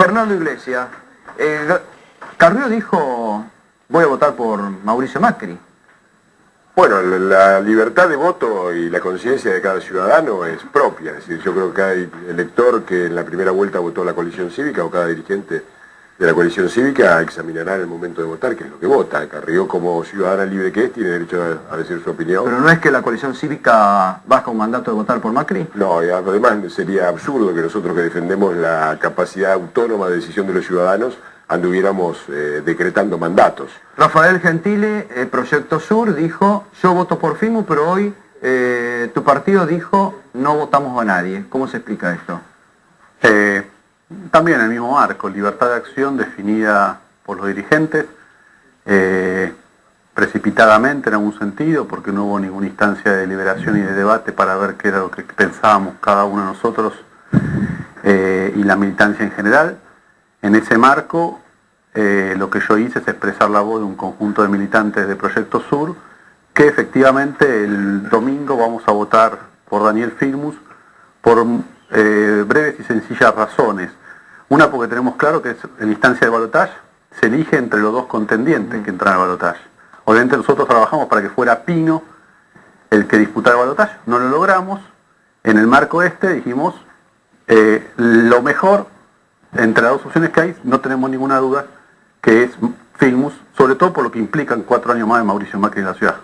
Fernando Iglesias, Carrió dijo, voy a votar por Mauricio Macri. Bueno, la libertad de voto y la conciencia de cada ciudadano es propia. Es decir, yo creo que cada elector que en la primera vuelta votó la coalición cívica o cada dirigente de la coalición cívica examinará en el momento de votar qué es lo que vota. Carrió, como ciudadana libre que es, tiene derecho a decir su opinión. ¿Pero no es que la coalición cívica baja un mandato de votar por Macri? No, y además sería absurdo que nosotros que defendemos la capacidad autónoma de decisión de los ciudadanos anduviéramos decretando mandatos. Rafael Gentile, Proyecto Sur, dijo, yo voto por Filmus, pero hoy tu partido dijo, no votamos a nadie. ¿Cómo se explica esto? También el mismo marco, libertad de acción definida por los dirigentes, precipitadamente en algún sentido, porque no hubo ninguna instancia de deliberación y de debate para ver qué era lo que pensábamos cada uno de nosotros y la militancia en general. En ese marco, lo que yo hice es expresar la voz de un conjunto de militantes de Proyecto Sur, que efectivamente el domingo vamos a votar por Daniel Filmus por breves y sencillas razones. Una, porque tenemos claro que en instancia de balotaje se elige entre los dos contendientes que entran al balotaje. Obviamente nosotros trabajamos para que fuera Pino el que disputara el balotaje, no lo logramos. En el marco dijimos, lo mejor entre las dos opciones que hay, no tenemos ninguna duda, que es Filmus, sobre todo por lo que implican 4 años más de Mauricio Macri en la ciudad.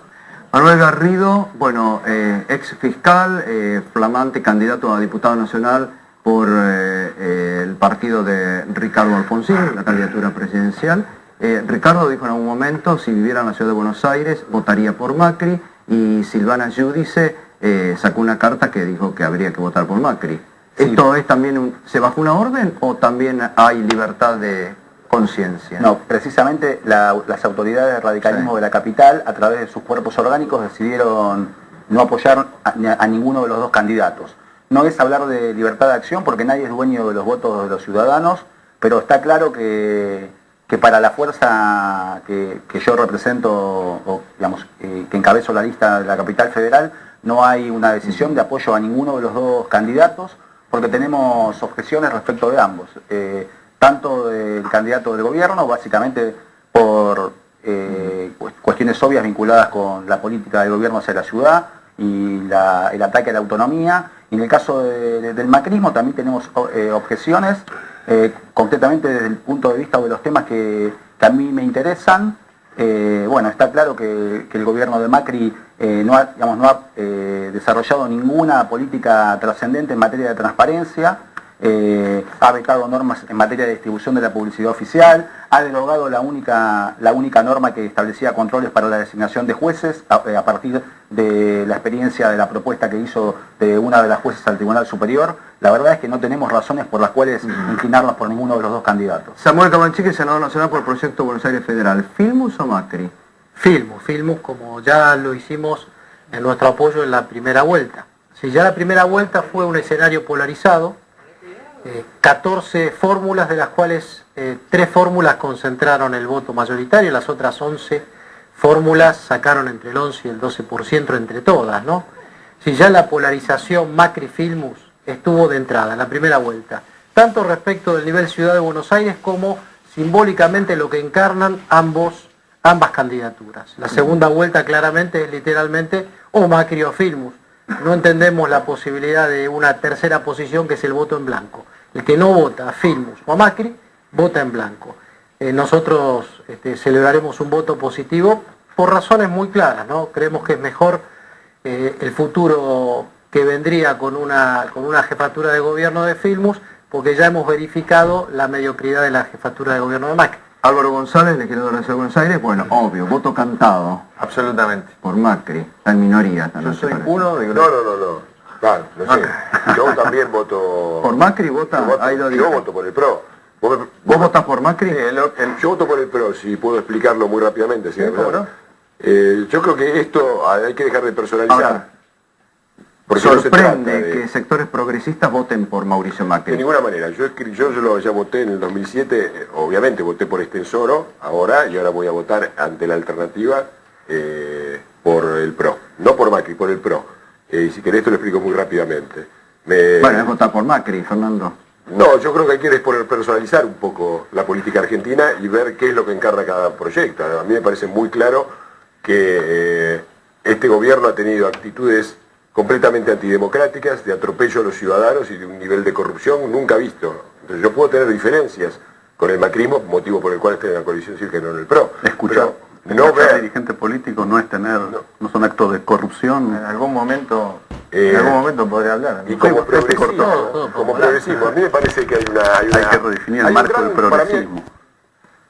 Manuel Garrido, bueno, ex fiscal, flamante candidato a diputado nacional por el partido de Ricardo Alfonsín, la candidatura presidencial. Ricardo dijo en algún momento, si viviera en la ciudad de Buenos Aires, votaría por Macri, y Silvana Giudice sacó una carta que dijo que habría que votar por Macri. Sí. ¿Esto es también, se bajó una orden o también hay libertad de conciencia? No, precisamente las autoridades del radicalismo de la capital, a través de sus cuerpos orgánicos, decidieron no apoyar a ninguno de los dos candidatos. No es hablar de libertad de acción porque nadie es dueño de los votos de los ciudadanos, pero está claro que para la fuerza que yo represento, o digamos, que encabezo la lista de la capital federal, no hay una decisión de apoyo a ninguno de los dos candidatos, porque tenemos objeciones respecto de ambos, tanto del candidato del gobierno, básicamente por cuestiones obvias vinculadas con la política del gobierno hacia la ciudad y el ataque a la autonomía, y en el caso del macrismo también tenemos objeciones, concretamente desde el punto de vista de los temas que a mí me interesan. Bueno, está claro que el gobierno de Macri no ha desarrollado ninguna política trascendente en materia de transparencia, ha vetado normas en materia de distribución de la publicidad oficial, ha derogado la única norma que establecía controles para la designación de jueces a partir de la experiencia de la propuesta que hizo de una de las jueces al Tribunal Superior. La verdad es que no tenemos razones por las cuales inclinarnos por ninguno de los dos candidatos. Samuel Cabanchique, senador nacional por Proyecto Buenos Aires Federal. ¿Filmus o Macri? Filmus, como ya lo hicimos en nuestro apoyo en la primera vuelta. Si ya la primera vuelta fue un escenario polarizado, 14 fórmulas, de las cuales 3 fórmulas concentraron el voto mayoritario, las otras 11 fórmulas sacaron entre el 11 y el 12% entre todas, ¿no? Si ya la polarización Macri-Filmus estuvo de entrada en la primera vuelta, tanto respecto del nivel Ciudad de Buenos Aires como simbólicamente lo que encarnan ambas candidaturas. La segunda vuelta claramente es literalmente o Macri o Filmus. No entendemos la posibilidad de una tercera posición, que es el voto en blanco. El que no vota a Filmus o a Macri, vota en blanco. Nosotros celebraremos un voto positivo por razones muy claras, ¿no? Creemos que es mejor el futuro que vendría con una jefatura de gobierno de Filmus, porque ya hemos verificado la mediocridad de la jefatura de gobierno de Macri. Álvaro González, legislador de la Ciudad de Buenos Aires, bueno, obvio, voto cantado. Absolutamente. Por Macri, está en minoría. Yo soy uno de... No. Claro, no sé. Yo también voto... ¿Por Macri vota? Yo voto por el PRO. ¿Vos votás por Macri? Yo voto por el PRO, si puedo explicarlo muy rápidamente. ¿Sí? ¿No? Yo creo que esto hay que dejar de personalizar. Ahora, porque sorprende que sectores progresistas voten por Mauricio Macri. De ninguna manera. Yo ya voté en el 2007, obviamente voté por Estensoro ahora, y ahora voy a votar ante la alternativa por el PRO. No por Macri, por el PRO. Y si querés te lo explico muy rápidamente. Bueno, es votar por Macri, Fernando. No, yo creo que hay que personalizar un poco la política argentina y ver qué es lo que encarna cada proyecto. A mí me parece muy claro que este gobierno ha tenido actitudes completamente antidemocráticas, de atropello a los ciudadanos y de un nivel de corrupción nunca visto. Entonces yo puedo tener diferencias con el macrismo, motivo por el cual estoy en la coalición cívica y no en el PRO. Escuchar no ver dirigente político no es tener, no son actos de corrupción. En algún momento podría hablar. y como progresismo, todo, como progresismo, a mí me parece que hay Hay que redefinir el marco del progresismo.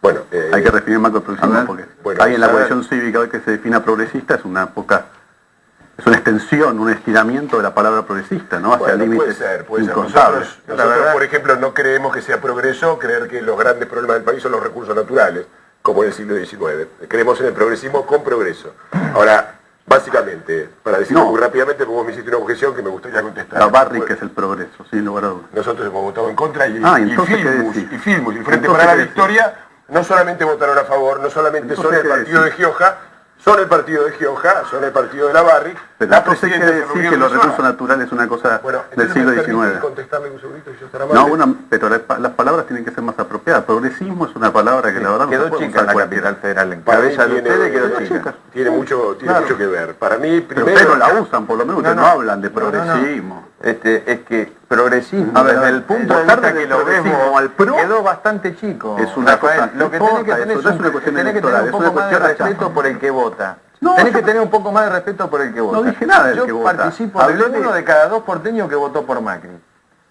Bueno, Hay que redefinir el marco del progresismo porque bueno, hay en la a ver. coalición cívica hoy que se defina progresista, es una extensión, un estiramiento de la palabra progresista, ¿no? Hacia Bueno, límites puede ser. incontables. Nosotros, por ejemplo, no creemos que sea progreso creer que los grandes problemas del país son los recursos naturales, como en el siglo XIX. Creemos en el progresismo con progreso. Ahora, básicamente, para decirlo No. muy rápidamente, porque vos me hiciste una objeción que me gustaría contestar. La Barrick que es el progreso, sin lugar a dudas. Nosotros hemos votado en contra y entonces, ¿qué Filmus, decís? y Frente Entonces, para la ¿qué decís? Victoria no solamente votaron a favor, no solamente son Entonces, el ¿qué partido de decís? Gioja, son el partido de Gioja, son el partido de la Barrick, Pero la entonces presidenta quiere se decir reunió que en los Rosario. recursos naturales es una cosa Bueno, del siglo ¿me permite XIX. contestarle un segundito y yo estará No, amable? bueno, pero las palabras tienen que ser más apropiadas. Progresismo es una palabra que la verdad no se Quedó puede chica usar la cualquiera. capital federal. En Para mí cabeza de ustedes quedó chica. tiene mucho que ver. Para mí, Pero primero... ustedes no la usan, por lo menos ustedes no hablan de No. progresismo. Es que progresismo, A ver, desde el punto de votar vista desde que lo progresismo vemos, al PRO quedó bastante chico. es una Rafael. cosa- Lo que no tenés que importa, tener eso no es una cuestión tenés que tener electoral, un es poco una más de cuestión respeto chapa. por el que vota. No, tenés yo que tener un poco más de respeto por el que vota. No dije nada del yo que vota. participo Hablé de uno de cada dos porteños que votó por Macri.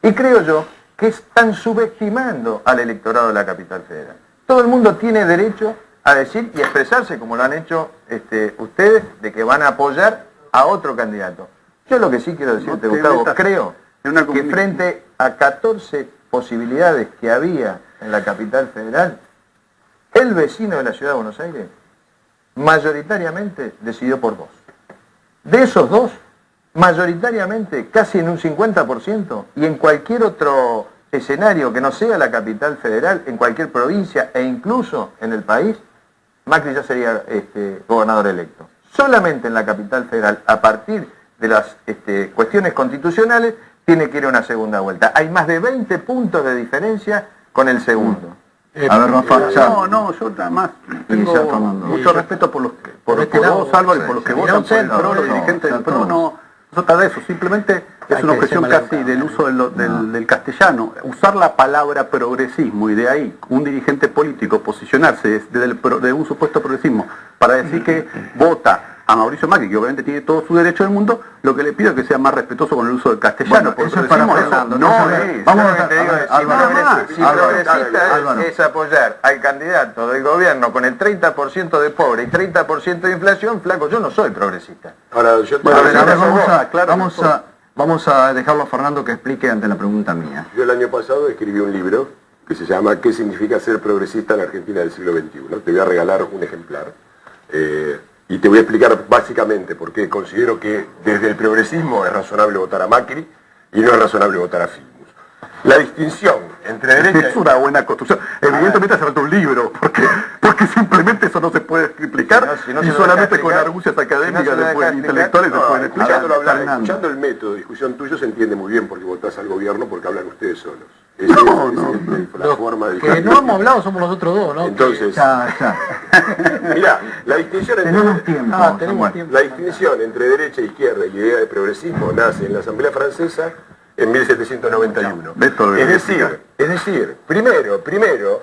Y creo yo que están subestimando al electorado de la capital federal. Todo el mundo tiene derecho a decir y expresarse, como lo han hecho ustedes, de que van a apoyar a otro candidato. Yo lo que sí quiero decirte, No te Gustavo, metas creo en una que comunicación. frente a 14 posibilidades que había en la capital federal, el vecino de la ciudad de Buenos Aires mayoritariamente decidió por dos. De esos dos, mayoritariamente, casi en un 50%, y en cualquier otro escenario que no sea la capital federal, en cualquier provincia e incluso en el país, Macri ya sería gobernador electo. Solamente en la capital federal, a partir de las cuestiones constitucionales, tiene que ir a una segunda vuelta. Hay más de 20 puntos de diferencia con el segundo. A ver, Rafa, ya. No, yo nada más tengo ya, Fernando. mucho respeto por los que, por este vos, lado, Álvaro, y sí, por los que sí. votan Mira, por el un PRO, los centro, dirigentes no, del PRO, centro. no trata de eso, simplemente es Hay una que objeción ser casi maleducado, del ¿no? uso del castellano. Usar la palabra progresismo y de ahí un dirigente político posicionarse de un supuesto progresismo para decir que vota a Mauricio Macri, que obviamente tiene todo su derecho del mundo, lo que le pido es que sea más respetuoso con el uso del castellano. Bueno, porque eso es para progresismo Fernando, no eso es. vamos Yo lo a- que te digo a ver, es, Álvaro, si Álvaro, progresista Álvaro. es apoyar al candidato del gobierno con el 30% de pobre y 30% de inflación, flaco, yo no soy progresista. Ahora, yo Bueno, a ver, Progresista vamos sos a, vos, claro, vamos a dejarlo a Fernando que explique ante la pregunta mía. Yo el año pasado escribí un libro que se llama ¿Qué significa ser progresista en la Argentina del siglo XXI? Te voy a regalar un ejemplar y te voy a explicar básicamente por qué considero que desde el progresismo es razonable votar a Macri y no es razonable votar a Filmus. La distinción entre derecha Es una buena construcción. Evidentemente hace falta un libro, porque simplemente eso no se puede explicar Si no y se lo solamente deja con explicar, argucias si no académicas se lo deja explicar, intelectuales se pueden explicar. escuchándolo hablar, Fernando. escuchando el método de discusión tuyo se entiende muy bien por qué votás al gobierno, porque hablan ustedes solos. La forma de Que no hemos hablado somos los otros dos, ¿no? Entonces, Ya. mirá, la distinción entre... Tenemos tiempo. Tenemos Samuel. tiempo. La distinción entre derecha e izquierda y la idea de progresismo nace en la Asamblea Francesa en 1791. Beto lo Es verifica. decir,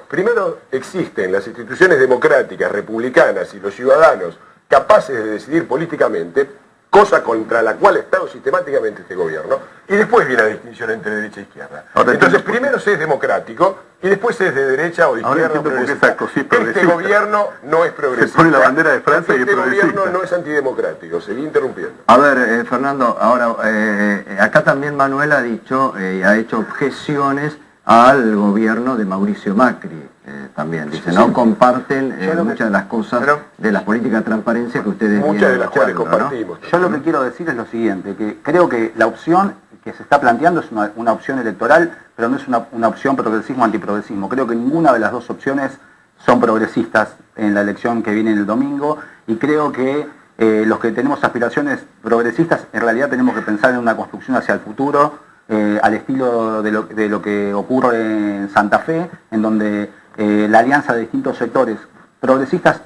primero existen las instituciones democráticas, republicanas y los ciudadanos capaces de decidir políticamente, cosa contra la cual ha estado sistemáticamente este gobierno, y después viene la distinción entre derecha e izquierda. Ahora Entonces, entiendo por primero se es democrático y después se es de derecha o de Ahora izquierda o entiendo por qué progresista. Sarkozy es Este progresista. gobierno no es progresista. pone la bandera de Francia y es Este progresista. gobierno no es antidemocrático. Seguí interrumpiendo. A ver, Fernando, ahora, acá también Manuel ha dicho, ha hecho objeciones al gobierno de Mauricio Macri. También dice, no comparten muchas de las cosas de las políticas de transparencia que ustedes Muchas vienen de las cuales luchando, ¿no? compartimos. Yo lo que quiero decir es lo siguiente, que creo que la opción que se está planteando es una opción electoral, pero no es una opción progresismo-antiprogresismo. Creo que ninguna de las dos opciones son progresistas en la elección que viene el domingo, y creo que los que tenemos aspiraciones progresistas en realidad tenemos que pensar en una construcción hacia el futuro, al estilo de lo que ocurre en Santa Fe, en donde la alianza de distintos sectores progresistas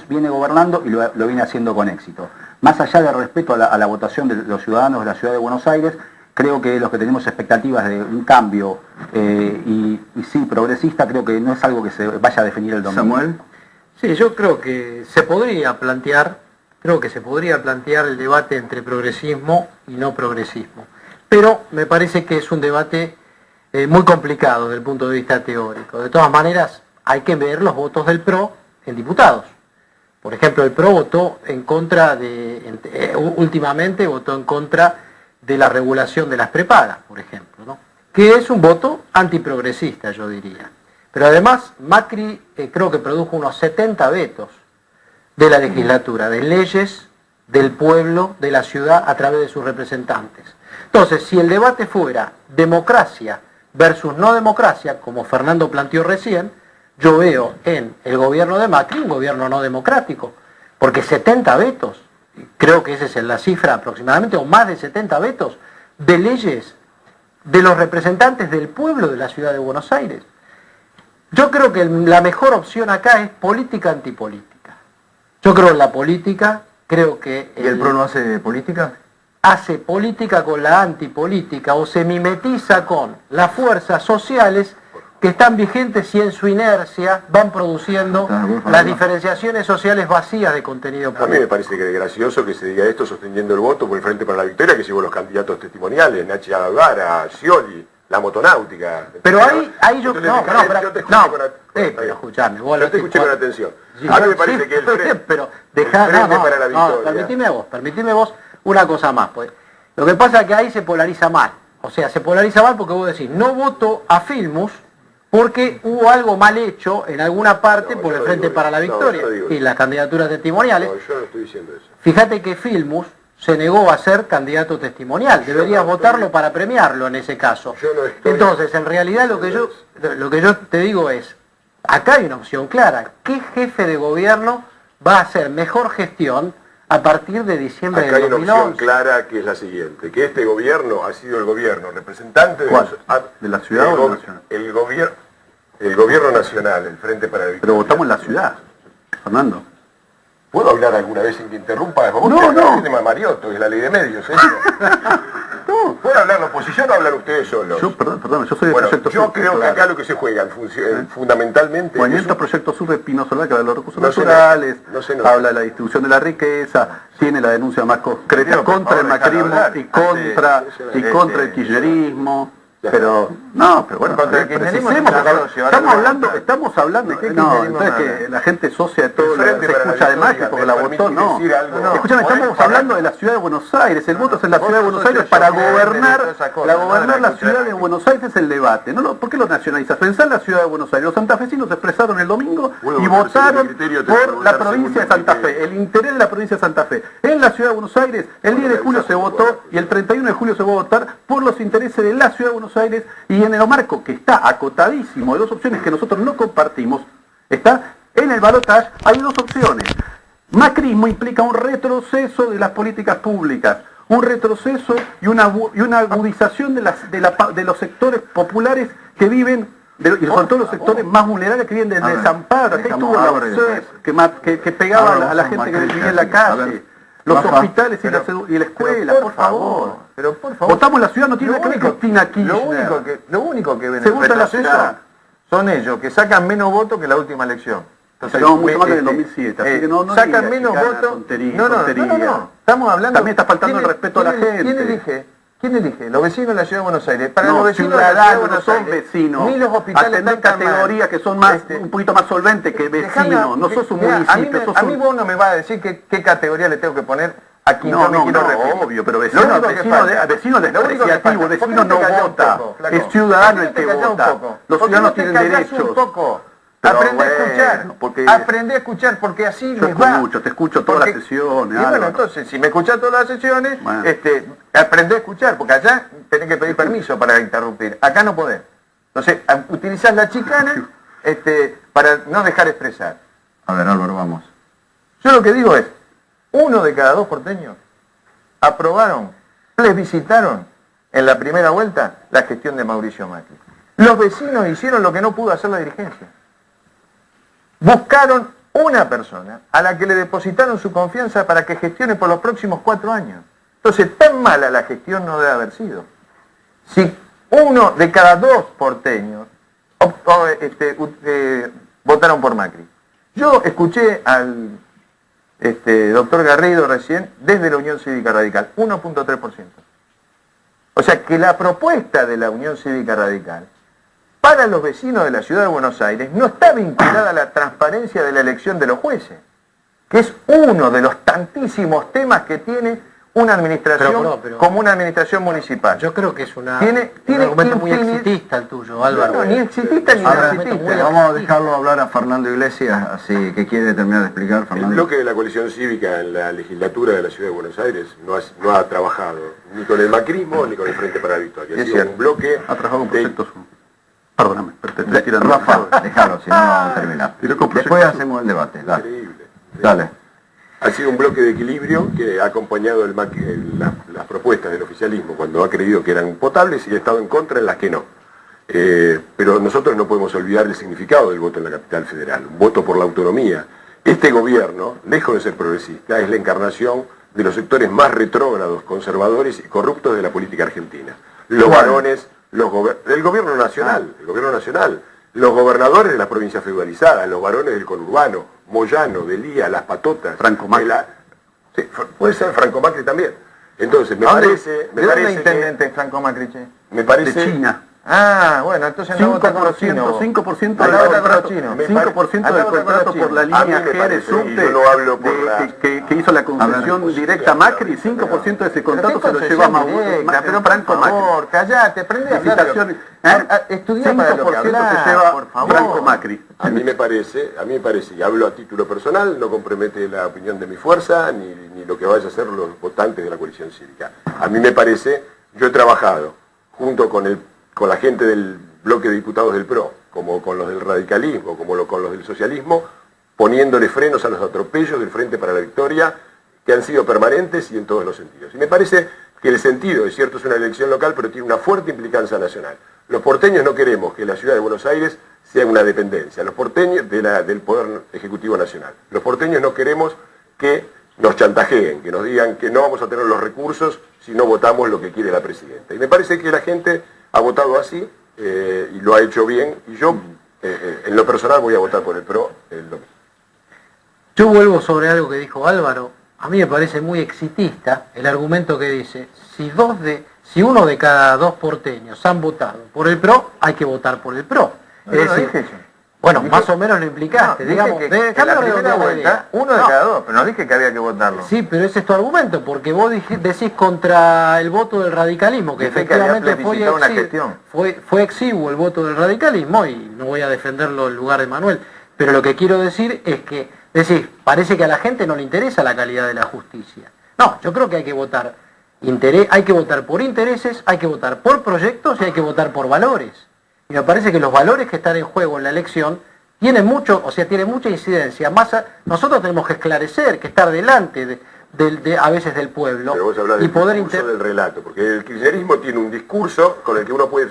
viene gobernando y lo viene haciendo con éxito. Más allá del respeto a la votación de los ciudadanos de la Ciudad de Buenos Aires, creo que los que tenemos expectativas de un cambio y sí progresista, creo que no es algo que se vaya a definir el domingo. Samuel. Sí, yo creo que se podría plantear el debate entre progresismo y no progresismo. Pero me parece que es un debate muy complicado desde el punto de vista teórico. De todas maneras, hay que ver los votos del PRO en diputados. Por ejemplo, el PRO votó en contra últimamente votó en contra de la regulación de las prepagas, por ejemplo, ¿no? Que es un voto antiprogresista, yo diría. Pero además, Macri creo que produjo unos 70 vetos de la legislatura, de leyes del pueblo, de la ciudad, a través de sus representantes. Entonces, si el debate fuera democracia versus no democracia, como Fernando planteó recién, yo veo en el gobierno de Macri un gobierno no democrático, porque 70 vetos, creo que esa es la cifra aproximadamente, o más de 70 vetos de leyes de los representantes del pueblo de la ciudad de Buenos Aires. Yo creo que la mejor opción acá es política antipolítica. Yo creo en la política, creo que... ¿Y el PRO no hace política? Hace política con la antipolítica o se mimetiza con las fuerzas sociales que están vigentes y en su inercia van produciendo las diferenciaciones sociales vacías de contenido político. A mí me parece que es gracioso que se diga esto sosteniendo el voto por el Frente para la Victoria, que llevó los candidatos testimoniales, Nachi Alvara, Scioli, la motonnáutica. Pero ahí yo... Yo te escuchame. Yo te escuché con atención. A mí me parece que el Frente para la Victoria... Permitime vos una cosa más. Pues. Lo que pasa es que ahí se polariza mal. O sea, se polariza mal porque vos decís, no voto a Filmus porque hubo algo mal hecho en alguna parte por el Frente para la Victoria y las candidaturas testimoniales. No, yo no estoy diciendo eso. Fíjate que Filmus se negó a ser candidato testimonial. Deberías votarlo para premiarlo en ese caso. Entonces, en realidad lo que yo te digo es, acá hay una opción clara. ¿Qué jefe de gobierno va a hacer mejor gestión a partir de diciembre Acá del 2011? Hay una opción clara que es la siguiente, que este gobierno ha sido el gobierno representante de la ciudad o nacional. El gobierno nacional, el Frente para la Victoria. Pero votamos en la ciudad, Fernando. ¿Puedo hablar alguna vez sin que interrumpa? No. Es de Marioto, es la ley de medios, ¿eh? No. ¿Puedo hablar la oposición o hablar ustedes solos? Perdón, yo soy de Proyecto Sur. Yo creo que acá lo que se juega fundamentalmente... Movimiento Proyecto Sur de Pino Solar, que habla de los recursos naturales, habla de la distribución de la riqueza, tiene la denuncia más concreta contra el macrismo y contra el kirchnerismo. Pero bueno, estamos hablando, entonces que la gente socia de todo se escucha además que porque la votó, no. Escúchame, estamos hablando de la ciudad de Buenos Aires, el voto es en la ciudad de Buenos Aires para gobernar la ciudad de Buenos Aires es el debate. ¿Por qué lo nacionalizas? Pensá en la ciudad de Buenos Aires. Los santafesinos se expresaron el domingo y votaron por la provincia de Santa Fe, el interés de la provincia de Santa Fe. En la ciudad de Buenos Aires, el 10 de julio se votó y el 31 de julio se va a votar por los intereses de la ciudad de Buenos Aires y en el marco que está acotadísimo de dos opciones que nosotros no compartimos, está en el balotaje, hay dos opciones. Macrismo implica un retroceso de las políticas públicas, un retroceso y una agudización de los sectores populares que viven, y son todos los sectores más vulnerables que viven desde el desamparo. Acá estuvo la OCE que pegaba a la gente que vivía en la calle. Los hospitales y la escuela, por favor. Pero por favor. Votamos la ciudad, no tiene que ver con Cristina Kirchner. Lo único que ven Se vota la ciudad. son ellos, que sacan menos votos que la última elección. Entonces, mucho más que en el 2007, así que no sacan menos votos. No. Estamos hablando... También está faltando el respeto a la gente. ¿Quién elige? Los vecinos de la ciudad de Buenos Aires. Para los vecinos ciudadanos no son vecinos. Ni los hospitales atender categorías que son más un poquito más solventes que vecinos. No sos un municipio. A mí vos no me vas a decir qué categoría le tengo que poner a quien yo me quiero referir. Obvio, pero vecino despreciativo, vecino no vota. Es ciudadano el que vota. Los ciudadanos tienen derechos. Aprende a escuchar, aprende a escuchar porque así les va. Te escucho todas las sesiones. Y bueno, entonces, si me escuchas todas las sesiones, aprende a escuchar, porque allá tenés que pedir permiso para interrumpir. Acá no podés. Entonces, utilizás la chicana para no dejar expresar. A ver, Álvaro, vamos. Yo lo que digo es, 1 de cada 2 porteños aprobaron, plebiscitaron en la primera vuelta la gestión de Mauricio Macri. Los vecinos hicieron lo que no pudo hacer la dirigencia. Buscaron una persona a la que le depositaron su confianza para que gestione por los próximos 4 años. Entonces, tan mala la gestión no debe haber sido. Si 1 de cada 2 porteños votaron por Macri. Yo escuché al doctor Garrido recién desde la Unión Cívica Radical, 1.3%. O sea que la propuesta de la Unión Cívica Radical para los vecinos de la ciudad de Buenos Aires no está vinculada a la transparencia de la elección de los jueces, que es uno de los tantísimos temas que tiene una administración como una administración municipal. Yo creo que es un tiene argumento muy exitista el tuyo, Álvaro. No, ni exitista ni Ahora, exitista. vamos a dejarlo hablar a Fernando Iglesias, así que quiere terminar de explicar, El Fernando. bloque de la coalición cívica en la legislatura de la Ciudad de Buenos Aires no ha trabajado ni con el macrismo ni con el Frente para la Victoria. Ha sido un bloque Ha trabajado con de- proyectos... Perdóname, pero te estoy tirando... Rafa, déjalo, si no vamos a terminar. Tiró con Después proyectos- hacemos el debate, dale. increíble. Dale. Ha sido un bloque de equilibrio que ha acompañado las propuestas del oficialismo cuando ha creído que eran potables y ha estado en contra en las que no. Pero nosotros no podemos olvidar el significado del voto en la capital federal, un voto por la autonomía. Este gobierno, lejos de ser progresista, es la encarnación de los sectores más retrógrados, conservadores y corruptos de la política argentina. Los varones, el gobierno nacional, los gobernadores de las provincias feudalizadas, los varones del conurbano, Moyano, Delía, Las Patotas, Franco Macri. Sí, puede ser Franco Macri también. Entonces, ¿De dónde intendente Franco Macri? me parece De China. Ah, bueno, entonces no vota con los chinos. 5% Andá del a votar con los contrato, chinos. 5% Andá a del votar con los contrato chinos. por la A mí línea me G de parece, subte y yo no hablo por que hizo la concesión directa a Macri, 5% de ese contrato se lo lleva Franco Macri. Callate, aprende a hablar. Felicitaciones. Estudia para lo que 5% hablar, se lleva por favor. Franco Macri. A mí me parece, y hablo a título personal, no compromete la opinión de mi fuerza, ni lo que vaya a hacer los votantes de la coalición cívica. A mí me parece, yo he trabajado junto con la gente del bloque de diputados del PRO, como con los del radicalismo, con los del socialismo, poniéndole frenos a los atropellos del Frente para la Victoria, que han sido permanentes y en todos los sentidos. Y me parece que el sentido, es cierto, es una elección local, pero tiene una fuerte implicancia nacional. Los porteños no queremos que la ciudad de Buenos Aires sea una dependencia, los porteños del Poder Ejecutivo Nacional. Los porteños no queremos que nos chantajeen, que nos digan que no vamos a tener los recursos si no votamos lo que quiere la presidenta. Y me parece que la gente ha votado así y lo ha hecho bien, y yo en lo personal voy a votar por el PRO el domingo. Yo vuelvo sobre algo que dijo Álvaro. A mí me parece muy exitista el argumento que dice, si uno de cada 2 porteños han votado por el PRO, hay que votar por el PRO. No, no dije eso. Bueno, Dije- más o menos lo implicaste, No, digamos. dije que en la déjame primera redondear la vuelta, idea. uno de No, cada 2, pero no dije que había que votarlo. Sí, pero ese es tu argumento, porque vos decís contra el voto del radicalismo, que Dije que había efectivamente plebiscitado una gestión. fue exiguo el voto del radicalismo, y no voy a defenderlo en lugar de Manuel, pero lo que quiero decir es que, parece que a la gente no le interesa la calidad de la justicia. No, yo creo que hay que votar por intereses, hay que votar por proyectos y hay que votar por valores. Y me parece que los valores que están en juego en la elección tienen mucha incidencia. Nosotros tenemos que esclarecer, que estar delante a veces del pueblo Pero vos hablás y del poder discurso del relato, porque el kirchnerismo tiene un discurso con el que uno puede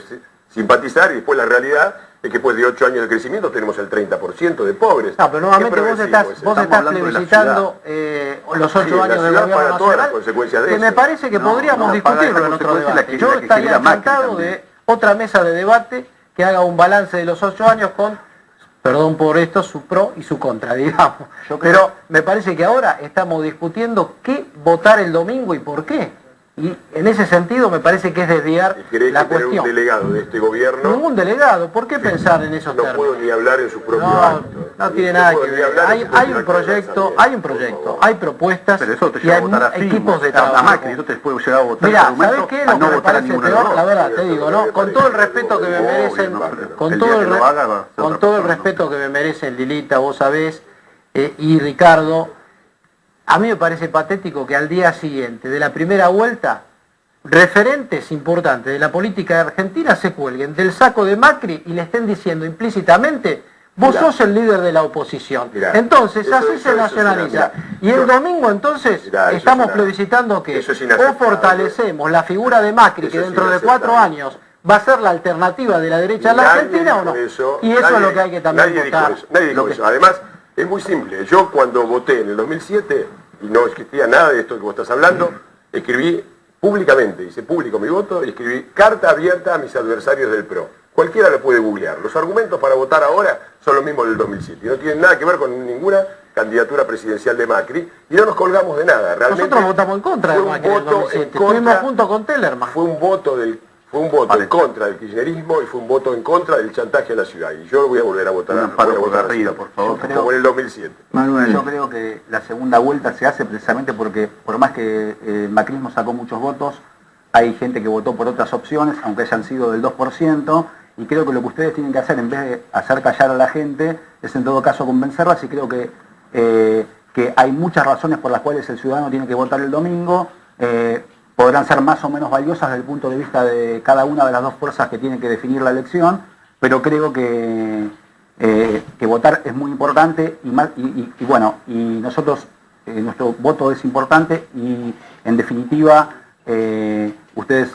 simpatizar, y después la realidad es que después de 8 años de crecimiento tenemos el 30% de pobres. No, pero nuevamente Qué vos progresivo estás es eso. hablando de la plebiscitando los 8 Sí, la años del ciudad gobierno paga todas las nacional, consecuencias de que eso. me parece que podríamos paga discutirlo esa en otro consecuencia debate. la Yo que estaría genera Macri encantado también. de otra mesa de debate que haga un balance de los 8 años con, perdón por esto, su pro y su contra, digamos. Pero me parece que ahora estamos discutiendo qué votar el domingo y por qué. Y en ese sentido me parece que es desviar ¿Y querés la que tener cuestión. un delegado de este gobierno? Ningún delegado, ¿por qué pensar en esos No términos? puedo ni hablar en su propio No, acto. no tiene nada puedo que ni ver. hablar en su Hay propio un acto de proyecto, lanzamiento. hay propuestas Pero eso te y lleva a hay votar a equipos de a trabajo. Macri, eso te puede llegar a votar Mira, argumento ¿sabes qué? a Lo no que me votar a parece ninguno de peor, los la dos. verdad, te digo, ¿no? Con todo el respeto que me Obvio, merecen, no, con el todo día el que lo haga, va a ser con otra todo el persona, respeto que me merecen Lilita, vos sabés, y Ricardo, a mí me parece patético que al día siguiente de la primera vuelta referentes importantes de la política argentina se cuelguen del saco de Macri y le estén diciendo implícitamente, Vos Mirá. sos el líder de la oposición. Mirá, entonces, eso- así eso- se eso nacionaliza. es una- Y el mirá. domingo, entonces, Mirá, eso estamos es una- plebiscitando que eso es o inaceptable. fortalecemos la figura de Macri, Eso que es dentro de inaceptable. 4 años va a ser la alternativa de la derecha en la Nadie Argentina, ¿o no? dijo eso, Y eso nadie- es lo que hay que también nadie votar. Dijo eso, nadie dijo Lo que- eso. Además, es muy simple. Yo cuando voté en el 2007, y no existía nada de esto que vos estás hablando, escribí públicamente, hice público mi voto y escribí carta abierta a mis adversarios del PRO. Cualquiera lo puede googlear. Los argumentos para votar ahora son los mismos del 2007 y no tienen nada que ver con ninguna candidatura presidencial de Macri y no nos colgamos de nada. Realmente Nosotros votamos en contra de fue un Macri en el voto 2007. en contra- Estuvimos junto con Tellerman. Fue un voto en contra del kirchnerismo y fue un voto en contra del chantaje a la ciudad. Y yo voy a volver a votar. Un amparo voy a por votar Garrido, así, por favor. Yo creo- como en el 2007. Manuel. Yo creo que la segunda vuelta se hace precisamente porque, por más que el macrismo sacó muchos votos, hay gente que votó por otras opciones, aunque hayan sido del 2%, y creo que lo que ustedes tienen que hacer, en vez de hacer callar a la gente, es en todo caso convencerlas, y creo que hay muchas razones por las cuales el ciudadano tiene que votar el domingo, podrán ser más o menos valiosas desde el punto de vista de cada una de las dos fuerzas que tienen que definir la elección, pero creo que votar es muy importante y bueno, y nosotros, nuestro voto es importante y en definitiva ustedes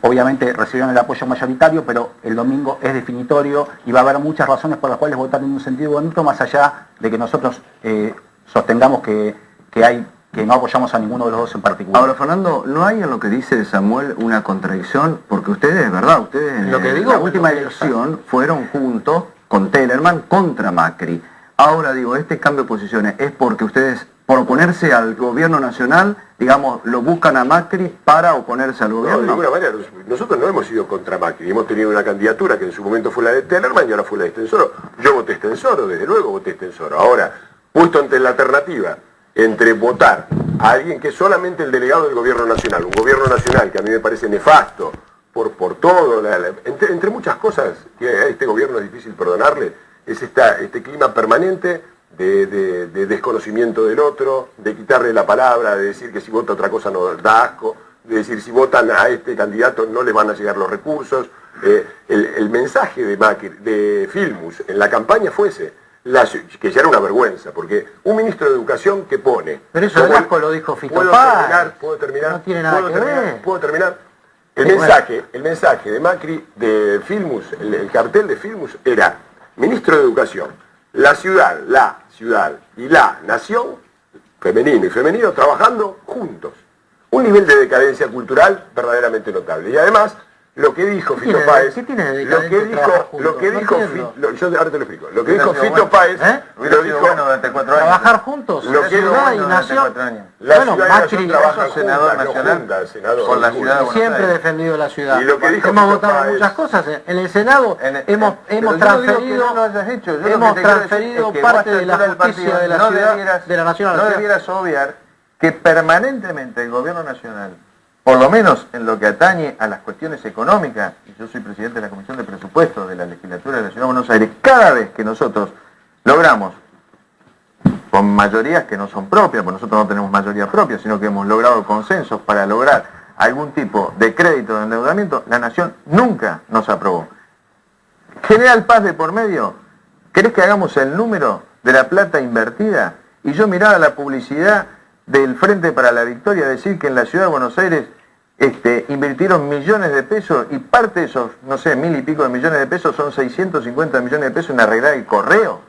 obviamente recibieron el apoyo mayoritario, pero el domingo es definitorio y va a haber muchas razones por las cuales votar en un sentido bonito, más allá de que nosotros sostengamos que no apoyamos a ninguno de los dos en particular. Ahora, Fernando, ¿no hay en lo que dice Samuel una contradicción? Porque ustedes, ¿verdad? Ustedes Lo que en digo, la última lo que elección fueron juntos con Tellerman contra Macri. Ahora digo, este cambio de posiciones es porque ustedes, por oponerse al gobierno nacional, digamos, lo buscan a Macri para oponerse al No, de gobierno. ninguna manera. Nosotros no hemos ido contra Macri. Hemos tenido una candidatura que en su momento fue la de Tellerman y ahora fue la de Estensoro. Yo voté Estensoro, desde luego voté Estensoro. Ahora, puesto ante la alternativa entre votar a alguien que es solamente el delegado del gobierno nacional, un gobierno nacional que a mí me parece nefasto por todo, entre muchas cosas que a este gobierno es difícil perdonarle, es este clima permanente de desconocimiento del otro, de quitarle la palabra, de decir que si vota otra cosa no da asco, de decir si votan a este candidato no les van a llegar los recursos. El mensaje de Macri, de Filmus en la campaña fue ese, que ya era una vergüenza, porque un ministro de Educación que pone... Pero eso de asco lo dijo Fito ¿Puedo Páez. terminar? No tiene nada que ver. ¿Puedo terminar? El Sí, mensaje de Macri, de Filmus, el cartel de Filmus era ministro de Educación, la ciudad y la nación, femenino y femenino, trabajando juntos. Un nivel de decadencia cultural verdaderamente notable. Y además, lo que dijo Fito Páez, ¿Qué tiene de lo que decadente trabajar dijo, lo que juntos? dijo, No entiendo. yo ahora te lo explico, lo que Hubiera dijo sido Fito bueno. Páez, Hubiera lo sido dijo, bueno durante 4 años. Trabajar juntos, Lo que ciudad bueno y durante nación. 4 años. la Bueno, ciudad y la nación Macri, trabajan eso, senador juntas, no nacional, juntas, senador, por la juntas. ciudad de Buenos siempre he Aires. defendido la ciudad. Y lo que dijo hemos Fito votado Páez- muchas cosas. En el Senado Pero hemos yo no digo que transferido, no lo hayas hecho. Yo lo que hemos te quiero decir transferido es que parte vos a de la esta altura del justicia de la partido ciudad, de la nación a la no ciudad. debieras obviar que permanentemente el gobierno nacional, por lo menos en lo que atañe a las cuestiones económicas, y yo soy presidente de la Comisión de Presupuestos de la Legislatura de la Ciudad de Buenos Aires, cada vez que nosotros logramos, con mayorías que no son propias, porque nosotros no tenemos mayoría propia, sino que hemos logrado consensos para lograr algún tipo de crédito de endeudamiento, la Nación nunca nos aprobó. General Paz de por medio, ¿querés que hagamos el número de la plata invertida? Y yo miraba la publicidad del Frente para la Victoria decir que en la Ciudad de Buenos Aires invirtieron millones de pesos y parte de esos, no sé, 1000 y pico de millones de pesos son 650 millones de pesos en arreglar el correo.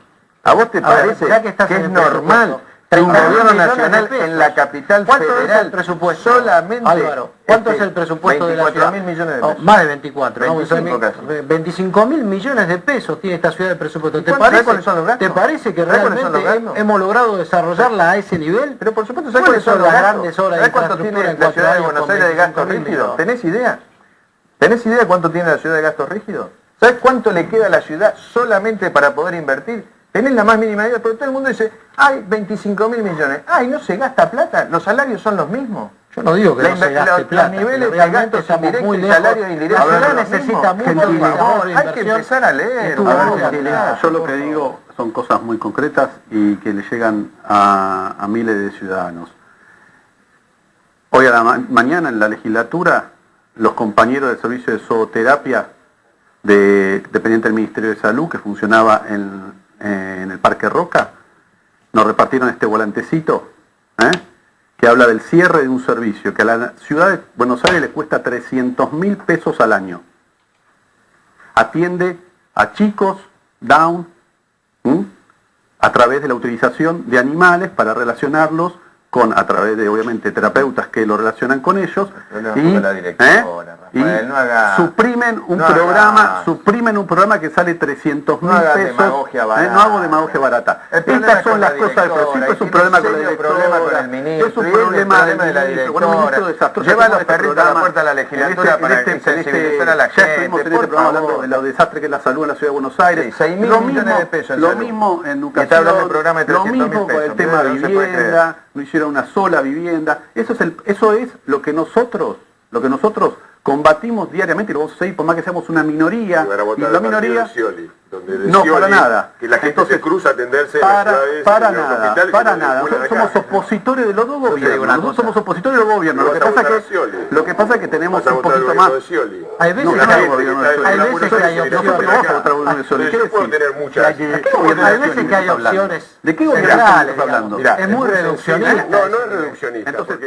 ¿A vos te Ahora, parece ya que estás en es el normal presupuesto, que un 30.000 gobierno millones de nacional pesos? en la capital ¿Cuánto federal es el presupuesto? solamente Álvaro, ¿cuánto es el presupuesto de la ciudad? 24.000 millones de Oh, pesos? más de 24, 25 casi. 25.000 millones de pesos tiene esta ciudad de presupuesto. ¿Te ¿Sabés parece, cuáles son los gastos? ¿Te parece que ¿Sabés cuáles son los realmente gastos? hemos logrado desarrollarla a ese nivel? Pero por supuesto, ¿sabés ¿Cuáles cuáles son los las gastos? grandes obras de ¿Sabés cuánto infraestructura tiene en la 4 ciudad de años Buenos con Aires de gastos 25.000 rígidos? millones? ¿Tenés idea? ¿Tenés idea cuánto tiene la ciudad de gastos rígidos? ¿Sabés cuánto le queda a la ciudad solamente para poder invertir? Tenés la más mínima idea, pero todo el mundo dice, hay 25.000 millones. Ay, ¿no se gasta plata? ¿Los salarios son los mismos? Yo no digo que no se gaste Los plata, niveles pero de realmente gastos estamos indirectos muy y lejos. salarios indirectos La ciudad son los necesita mismos. mucho Por favor, desarrollo, hay que inversión. empezar a leer. Estuvo a ver, muy Gentilidad. atrás. Yo lo que digo son cosas muy concretas y que le llegan a miles de ciudadanos. Hoy a la mañana en la legislatura, los compañeros del servicio de zooterapia dependiente del Ministerio de Salud, que funcionaba en el Parque Roca, nos repartieron este volantecito, que habla del cierre de un servicio que a la ciudad de Buenos Aires le cuesta 300.000 pesos al año. Atiende a chicos down, a través de la utilización de animales para relacionarlos a través de, obviamente, terapeutas que lo relacionan con ellos, suprimen un programa que sale 300.000 pesos. No hago demagogia barata. Estas son las cosas del proyecto. Es un problema con la directora, es un problema del ministro. Bueno, un ministro desastroso. Lleva los perritos a la puerta de la legislatura para sensibilizar a la gente. Ya estuvimos en este programa hablando de lo desastre que es la salud en la ciudad de Buenos Aires. 6.000 millones de pesos en lo salud. Mismo en Y está hablando de programa de educación, lo 300.000 mismo con el pesos. tema No se puede vivienda, no hicieron una sola vivienda. Eso es lo que nosotros combatimos diariamente, y lo vamos a seguir por más que seamos una minoría. Y la minoría no, para nada. Que la gente Entonces, se cruza a atenderse para nada. Nosotros somos opositores de los dos gobiernos. Nosotros somos opositores de los gobiernos. Lo que pasa es que tenemos un poquito más. Hay veces que hay opciones. Yo puedo tener muchas. Hay veces que hay opciones. ¿De qué gobierno estamos hablando? Es muy reduccionista. No es reduccionista. Entonces,